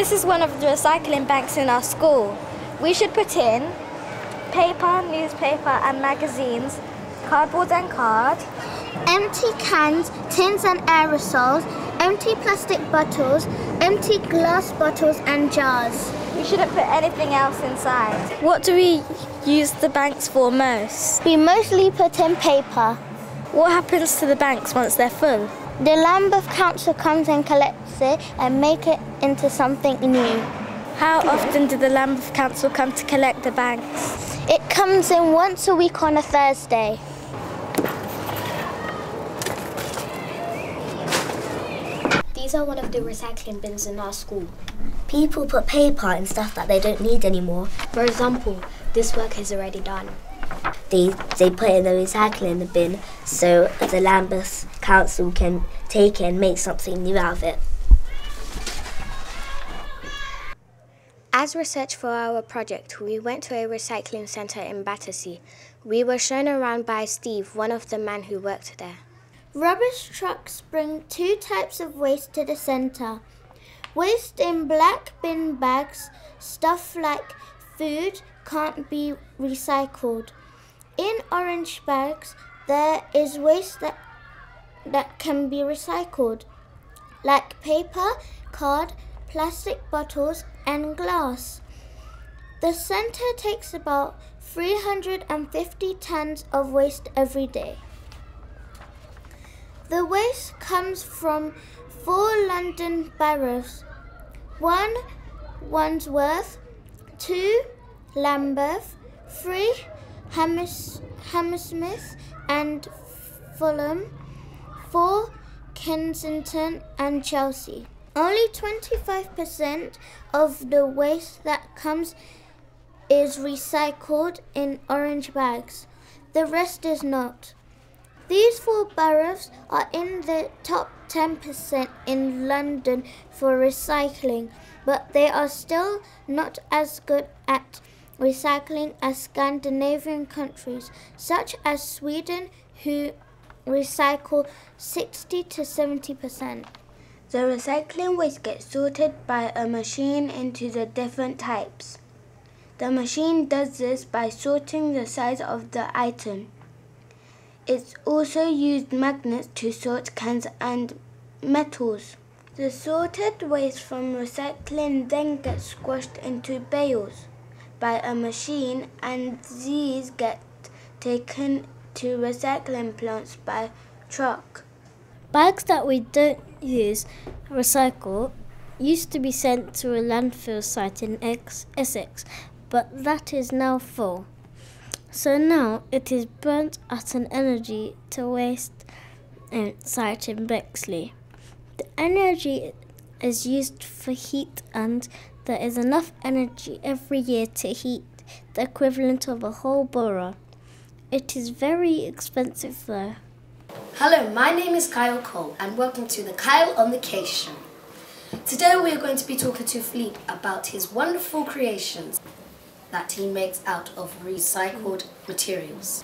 This is one of the recycling banks in our school. We should put in paper, newspaper and magazines, cardboard and card, empty cans, tins and aerosols, empty plastic bottles, empty glass bottles and jars. We shouldn't put anything else inside. What do we use the banks for most? We mostly put in paper. What happens to the banks once they're full? The Lambeth Council comes and collects it and make it into something new. How often do the Lambeth Council come to collect the banks? It comes in once a week on a Thursday. These are one of the recycling bins in our school. People put paper in stuff that they don't need anymore. For example, this work is already done. They put it in the recycling bin so the Lambeth Council can take it and make something new out of it. As research for our project, we went to a recycling centre in Battersea. We were shown around by Steve, one of the men who worked there. Rubbish trucks bring two types of waste to the centre. Waste in black bin bags, stuff like food, can't be recycled. In orange bags, there is waste that can be recycled, like paper, card, plastic bottles and glass. The centre takes about 350 tonnes of waste every day. The waste comes from 4 London boroughs: 1 Wandsworth, 2 Lambeth, 3 Hammersmith and Fulham, 4 Kensington and Chelsea. Only 25% of the waste that comes is recycled in orange bags. The rest is not. These 4 boroughs are in the top 10% in London for recycling, but they are still not as good at recycling as Scandinavian countries, such as Sweden, who recycle 60 to 70%. The recycling waste gets sorted by a machine into the different types. The machine does this by sorting the size of the item. It's also used magnets to sort cans and metals. The sorted waste from recycling then gets squashed into bales by a machine, and these get taken to recycling plants by truck. Bags that we don't use recycle used to be sent to a landfill site in Essex, but that is now full. So now it is burnt at an energy to waste site in Bexley. The energy is used for heat, and there is enough energy every year to heat the equivalent of a whole borough. It is very expensive though. Hello, my name is Kyle Cole and welcome to the Kyle on the Case Show. Today we are going to be talking to Philippe about his wonderful creations that he makes out of recycled materials.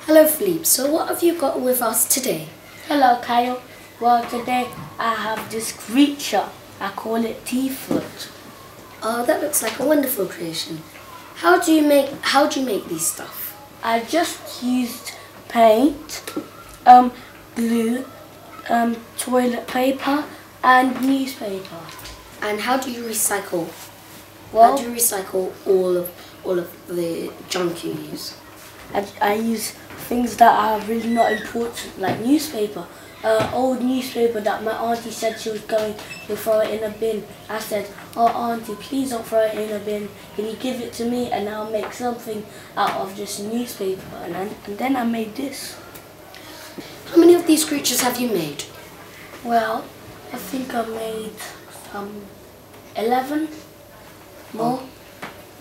Hello Philippe, so what have you got with us today? Hello Kyle. Well, today I have this creature. I call it Tea-Foot. Oh, that looks like a wonderful creation. How do you make these stuff? I just used paint, glue, toilet paper and newspaper. And how do you recycle? Well, how do you recycle all of the junk you use? I use things that are really not important, like newspaper. Old newspaper that my auntie said she was going to throw it in a bin. I said, "Oh auntie, please don't throw it in a bin. Can you give it to me and I'll make something out of just newspaper?" And then I made this. How many of these creatures have you made? Well, I think I made 11 more. Oh.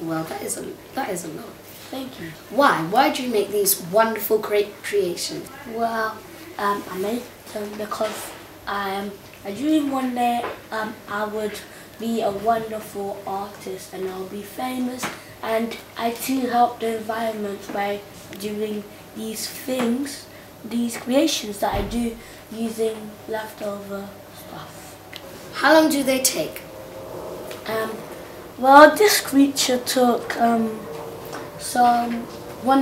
Well, that is a lot. Thank you. Why? Why do you make these wonderful creations? Well, I made them because I dream one day I would be a wonderful artist and I'll be famous, and I too help the environment by doing these things, these creations that I do using leftover stuff. How long do they take? Well, this creature took 1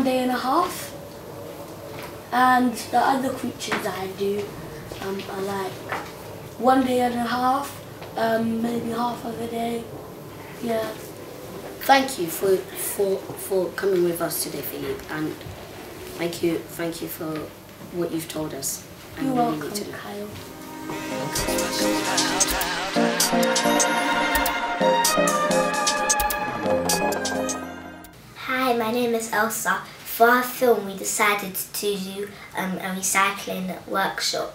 day and a half, and the other creatures I do are like 1 day and a half, maybe half of a day. Yeah. Thank you for coming with us today, Philippe, and thank you for what you've told us. You're welcome, Kyle. Hi, my name is Elsa. For our film, we decided to do a recycling workshop.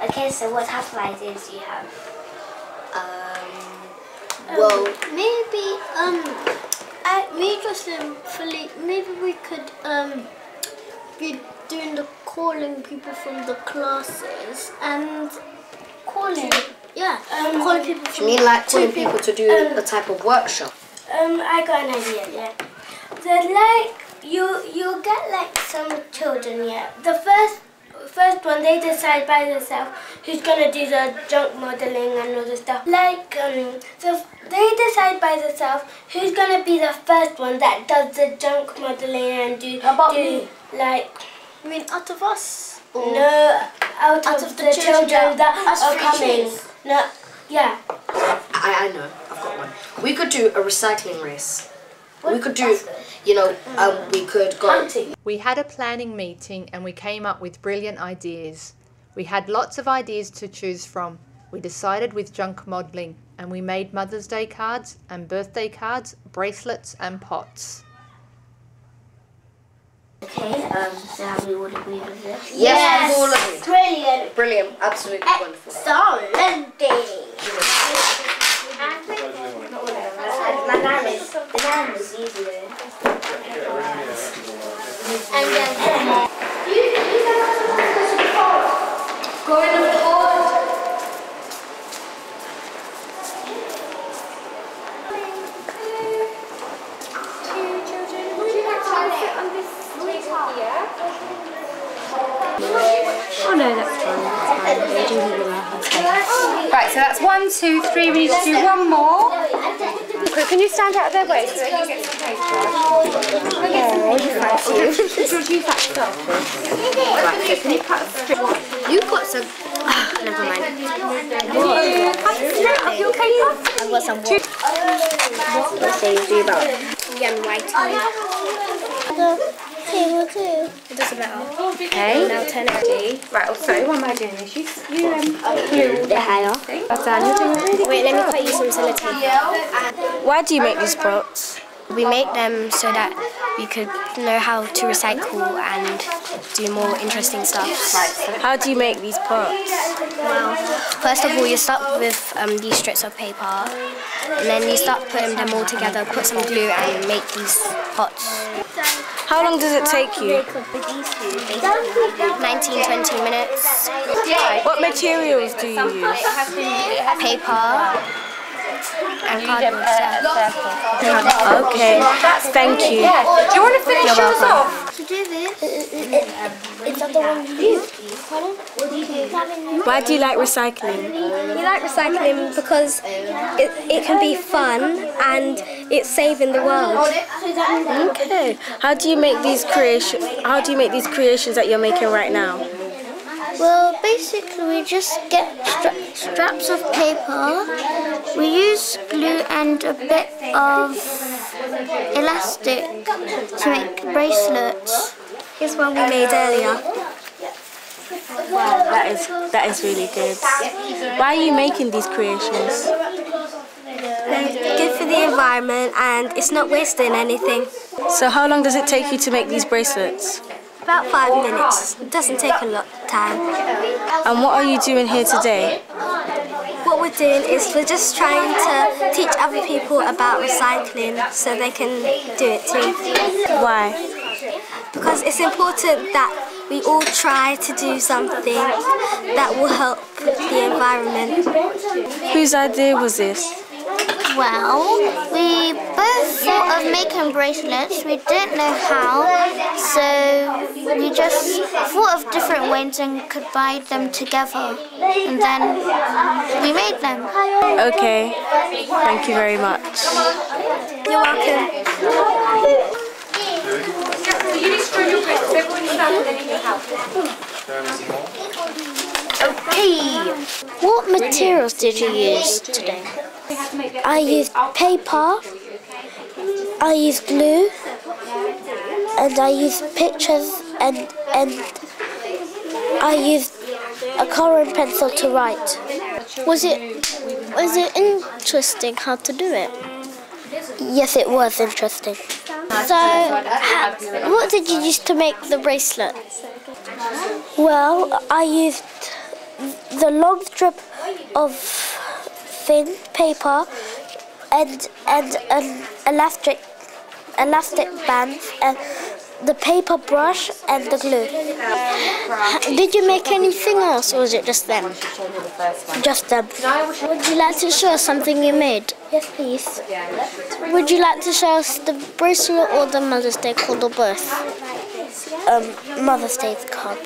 Okay, so what type of ideas do you have? Well, maybe me, Jocelyn, Philippe, maybe we could be doing the calling people from the classes and calling people from. You mean like calling people to do a type of workshop? I got an idea, yeah. So like you'll get like some children, yeah. The first one, they decide by themselves who's gonna do the junk modelling and all the stuff. Like so they decide by themselves who's gonna be the first one that does the junk modelling and do me? Like, you mean out of us? No, out of the children that are coming. No, yeah. I know, I've got one. We could do a recycling race. We could do, we could go. We had a planning meeting and we came up with brilliant ideas. We had lots of ideas to choose from. We decided with junk modelling and we made Mother's Day cards and birthday cards, bracelets and pots. Okay, so have we all agreed with this? Yes, all of it. Brilliant. Brilliant, absolutely wonderful. Excellent. The name was easy though. And then Go in the pod. Oh no, that's fine. Right, so that's 1, 2, 3. We need to do one more. Can you stand out of their way so they can get some paper? Oh, you fancy. Right, so can you cut a strip? You've got some. Never mind. I've got some more. Let's say you do about Young white. Table 2. It doesn't matter. Okay. Now turn it. Right, so what am I doing this? You the higher. Wait, let me cut you some sellotape. Why do you make these pots? We make them so that we could know how to recycle and do more interesting stuff. How do you make these pots? Well, first of all, you start with these strips of paper, and then you start putting them all together, put some glue, and make these pots. How long does it take you? 19-20 minutes. What materials do you use? Paper and cardboard. Okay, thank you. Do you want to finish yours off? To do this, is that the one you use? Why do you like recycling? We like recycling because it can be fun and it's saving the world. Okay. How do you make these creations? How do you make these creations that you're making right now? Well, basically we just get straps of paper, we use glue and a bit of elastic to make bracelets. Here's one we made earlier. Wow, that is really good. Why are you making these creations? They're good for the environment and it's not wasting anything. So how long does it take you to make these bracelets? About 5 minutes. It doesn't take a lot of time. And what are you doing here today? What we're doing is we're just trying to teach other people about recycling so they can do it too. Why? Because it's important that we all try to do something that will help the environment. Whose idea was this? Well, we both thought of making making bracelets. We didn't know how, so we just thought of different ways and could bind them together. And then we made them. Okay, thank you very much. You're welcome. Okay. What materials did you use today? I used paper, I used glue, and I used pictures, and I used a colour and pencil to write. Was it interesting how to do it? Yes, it was interesting. So, what did you use to make the bracelet? Well, I used the long strip of thin paper and an elastic band and the paper brush and the glue. Did you make anything else, or was it just them? Just them. Would you like to show us something you made? Yes, please. Would you like to show us the bracelet or the Mother's Day card or both? Mother's Day card.